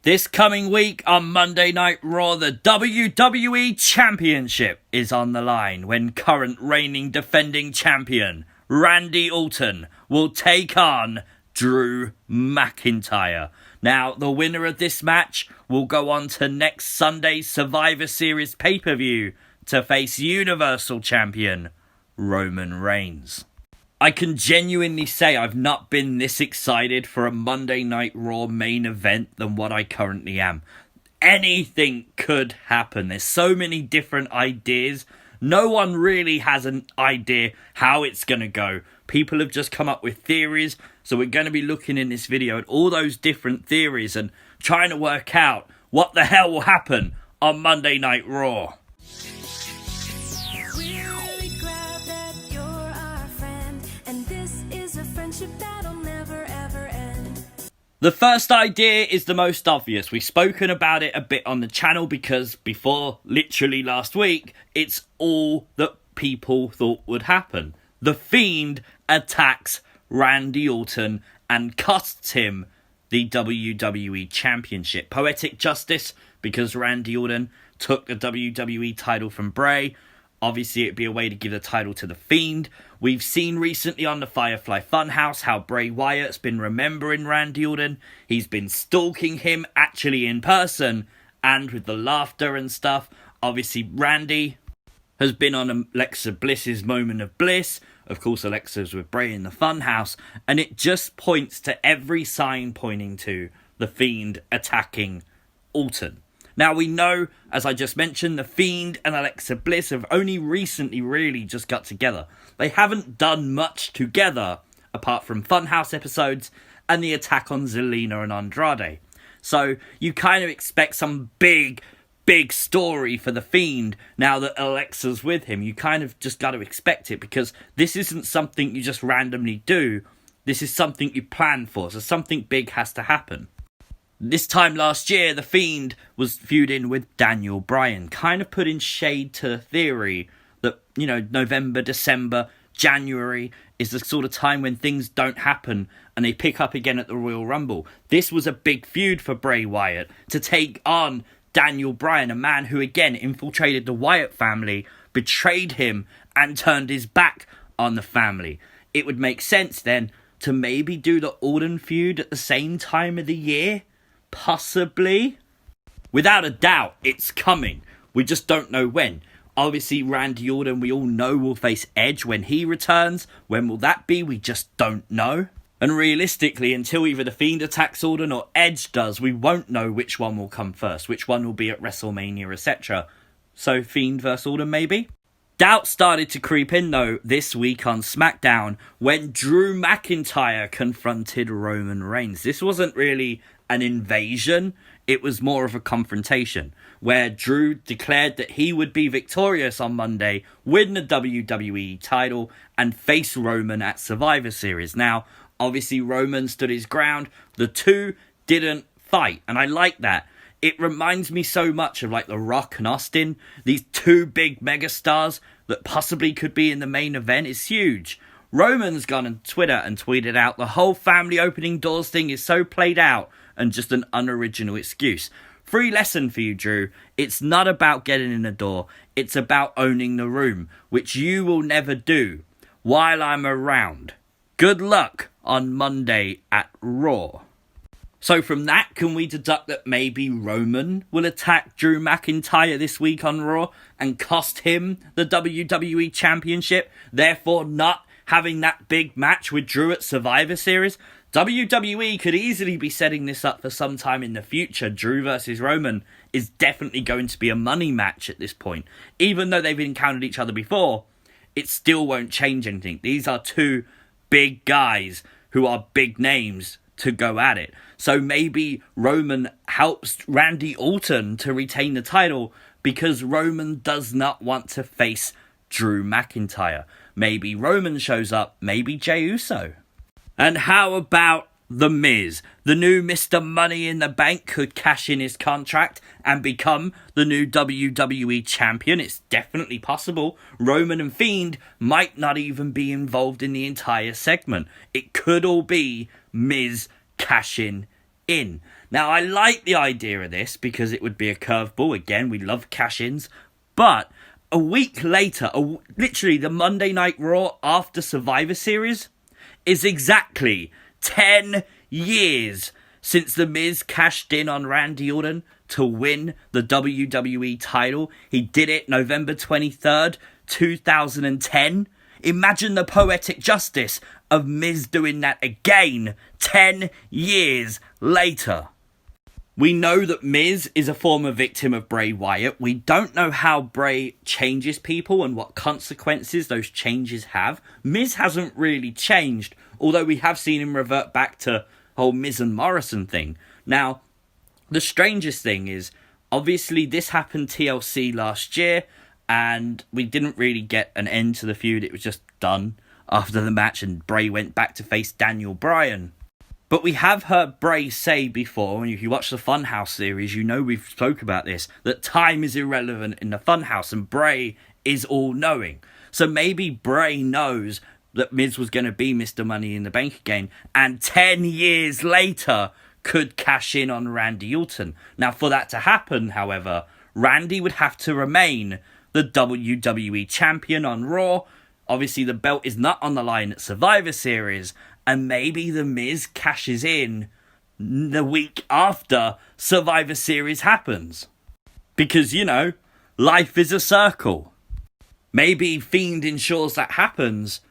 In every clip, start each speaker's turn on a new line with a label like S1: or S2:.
S1: This coming week on Monday Night Raw, the WWE Championship is on the line when current reigning defending champion Randy Orton will take on Drew McIntyre. Now, the winner of this match will go on to next Sunday's Survivor Series pay-per-view to face Universal Champion Roman Reigns. I can genuinely say I've not been this excited for a Monday Night Raw main event than what I currently am. Anything could happen. There's so many different ideas. No one really has an idea how it's going to go. People have just come up with theories. So we're going to be looking in this video at all those different theories and trying to work out what the hell will happen on Monday Night Raw. The first idea is the most obvious. We've spoken about it a bit on the channel because before literally last week, it's all that people thought would happen. The Fiend attacks Randy Orton and costs him the WWE Championship. Poetic justice because Randy Orton took the WWE title from Bray. Obviously, it'd be a way to give the title to The Fiend. We've seen recently on the Firefly funhouse how Bray Wyatt's been remembering Randy Orton. He's been stalking him actually in person and with the laughter and stuff. Obviously, Randy has been on Alexa Bliss's Moment of Bliss. Of course, Alexa's with Bray in the funhouse. And it just points to every sign pointing to The Fiend attacking Orton. Now, we know, as I just mentioned, The Fiend and Alexa Bliss have only recently really just got together. They haven't done much together, apart from Funhouse episodes and the attack on Zelina and Andrade. So, you kind of expect some big story for The Fiend now that Alexa's with him. You kind of just got to expect it, because this isn't something you just randomly do. This is something you plan for, so something big has to happen. This time last year, The Fiend was feuding with Daniel Bryan, kind of putting shade to the theory that, November, December, January is the sort of time when things don't happen and they pick up again at the Royal Rumble. This was a big feud for Bray Wyatt to take on Daniel Bryan, a man who again infiltrated the Wyatt family, betrayed him and turned his back on the family. It would make sense then to maybe do the Orton feud at the same time of the year. Possibly. Without a doubt, it's coming. We just don't know when. Obviously, Randy Orton, we all know, will face Edge when he returns. When will that be? We just don't know. And realistically, until either The Fiend attacks Orton or Edge does, we won't know which one will come first, which one will be at WrestleMania, etc. So, Fiend vs. Orton, maybe? Doubt started to creep in, though, this week on SmackDown when Drew McIntyre confronted Roman Reigns. This wasn't really an invasion, it was more of a confrontation, where Drew declared that he would be victorious on Monday, win the WWE title, and face Roman at Survivor Series. Now, obviously Roman stood his ground, the two didn't fight, and I like that. It reminds me so much of like The Rock and Austin, these two big megastars that possibly could be in the main event. Is huge. Roman's gone on Twitter and tweeted out the whole family opening doors thing is so played out and just an unoriginal excuse. Free lesson for you, Drew. It's not about getting in the door. It's about owning the room, which you will never do while I'm around. Good luck on Monday at Raw. So from that, can we deduct that maybe Roman will attack Drew McIntyre this week on Raw and cost him the WWE Championship, therefore not having that big match with Drew at Survivor Series? WWE could easily be setting this up for some time in the future. Drew versus Roman is definitely going to be a money match at this point. Even though they've encountered each other before, it still won't change anything. These are two big guys who are big names to go at it. So maybe Roman helps Randy Orton to retain the title because Roman does not want to face Drew McIntyre. Maybe Roman shows up, maybe Jey Uso. And how about The Miz? The new Mr. Money in the Bank could cash in his contract and become the new WWE champion. It's definitely possible. Roman and Fiend might not even be involved in the entire segment. It could all be Miz cashing in. Now, I like the idea of this because it would be a curveball. Again, we love cash-ins. But a week later, literally the Monday Night Raw after Survivor Series, is exactly 10 years since The Miz cashed in on Randy Orton to win the WWE title. He did it November 23rd, 2010. Imagine the poetic justice of Miz doing that again 10 years later. We know that Miz is a former victim of Bray Wyatt. We don't know how Bray changes people and what consequences those changes have. Miz hasn't really changed, although we have seen him revert back to the whole Miz and Morrison thing. Now, the strangest thing is, obviously this happened TLC last year, and we didn't really get an end to the feud. It was just done after the match, and Bray went back to face Daniel Bryan. But we have heard Bray say before, and if you watch the Funhouse series, you know we've spoke about this, that time is irrelevant in the Funhouse, and Bray is all-knowing. So maybe Bray knows that Miz was going to be Mr. Money in the Bank again, and 10 years later could cash in on Randy Orton. Now, for that to happen, however, Randy would have to remain the WWE Champion on Raw. Obviously, the belt is not on the line at Survivor Series, and maybe The Miz cashes in the week after Survivor Series happens. Because, you know, life is a circle. Maybe Fiend ensures that happens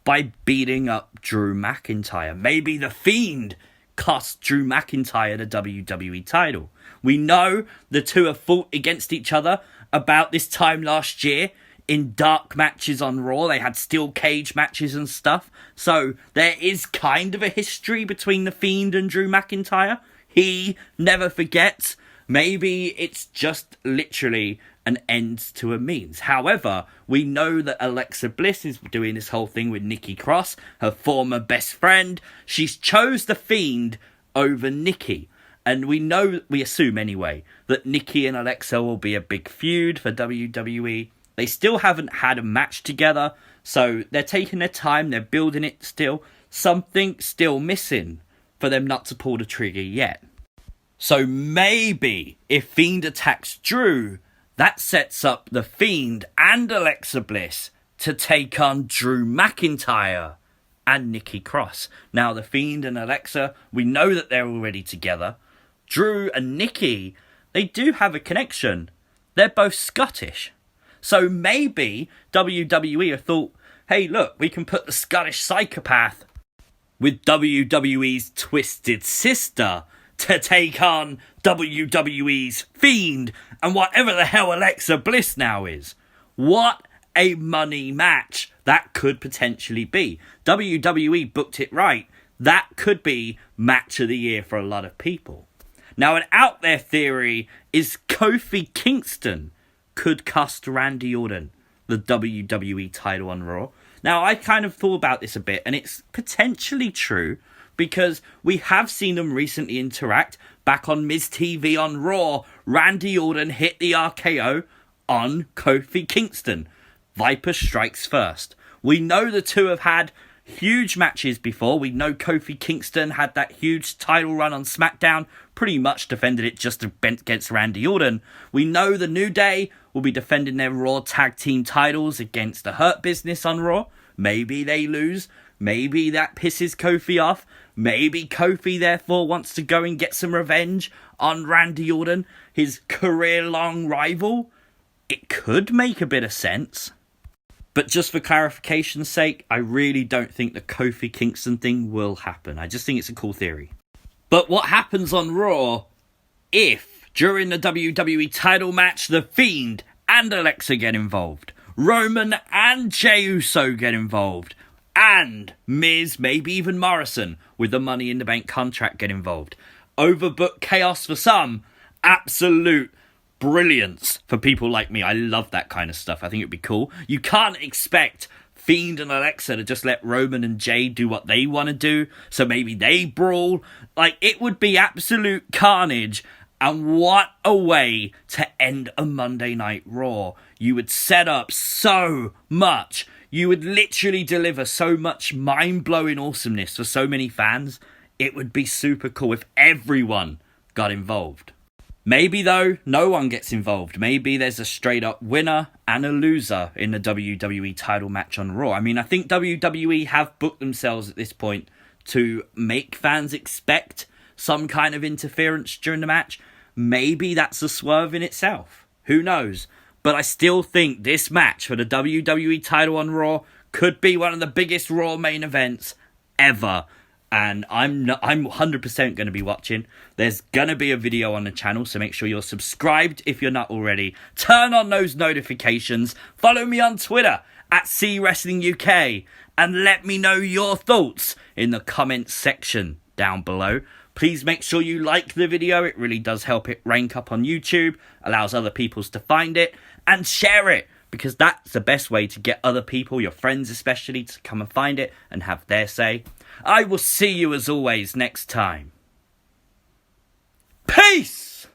S1: by beating up Drew McIntyre. Maybe the Fiend cost Drew McIntyre the WWE title. We know the two have fought against each other about this time last year in dark matches on Raw. They had steel cage matches and stuff. So there is kind of a history between the Fiend and Drew McIntyre. He never forgets. Maybe it's just literally an end to a means. However, we know that Alexa Bliss is doing this whole thing with Nikki Cross, her former best friend. She's chose the Fiend over Nikki. And we assume anyway, that Nikki and Alexa will be a big feud for WWE. They still haven't had a match together, so they're taking their time, they're building it still. Something's still missing for them not to pull the trigger yet. So maybe if Fiend attacks Drew, that sets up the Fiend and Alexa Bliss to take on Drew McIntyre and Nikki Cross. Now, the Fiend and Alexa, we know that they're already together. Drew and Nikki, they do have a connection. They're both Scottish. So maybe WWE have thought, hey, look, we can put the Scottish psychopath with WWE's Twisted Sister to take on WWE's Fiend and whatever the hell Alexa Bliss now is. What a money match that could potentially be. WWE booked it right. That could be match of the year for a lot of people. Now, an out there theory is Kofi Kingston could cost Randy Orton the WWE title on Raw. Now, I kind of thought about this a bit, and it's potentially true because we have seen them recently interact. Back on Miz TV on Raw, Randy Orton hit the RKO on Kofi Kingston. Viper strikes first. We know the two have had huge matches before. We know Kofi Kingston had that huge title run on SmackDown, pretty much defended it just against Randy Orton. We know the New Day will be defending their Raw tag team titles against the Hurt Business on Raw. Maybe they lose. Maybe that pisses Kofi off. Maybe Kofi therefore wants to go and get some revenge on Randy Orton, his career-long rival. It could make a bit of sense. But just for clarification's sake, I really don't think the Kofi Kingston thing will happen. I just think it's a cool theory. But what happens on Raw if, during the WWE title match, The Fiend and Alexa get involved, Roman and Jey Uso get involved, and Miz, maybe even Morrison, with the Money in the Bank contract get involved? Overbooked chaos for some, absolute brilliance for people like me. I love that kind of stuff. I think it'd be cool. You can't expect Fiend and Alexa to just let Roman and Jey do what they want to do, so maybe they brawl. Like, it would be absolute carnage. And what a way to end a Monday Night Raw. You would set up so much. You would literally deliver so much mind-blowing awesomeness for so many fans. It would be super cool if everyone got involved. Maybe, though, no one gets involved. Maybe there's a straight-up winner and a loser in the WWE title match on Raw. I mean, I think WWE have booked themselves at this point to make fans expect some kind of interference during the match. Maybe that's a swerve in itself. Who knows? But I still think this match for the WWE title on Raw could be one of the biggest Raw main events ever. And I'm 100% going to be watching. There's going to be a video on the channel, so make sure you're subscribed if you're not already. Turn on those notifications. Follow me on Twitter at CWrestlingUK. And let me know your thoughts in the comments section down below. Please make sure you like the video. It really does help it rank up on YouTube. Allows other people to find it. And share it, because that's the best way to get other people, your friends especially, to come and find it and have their say. I will see you as always next time. Peace!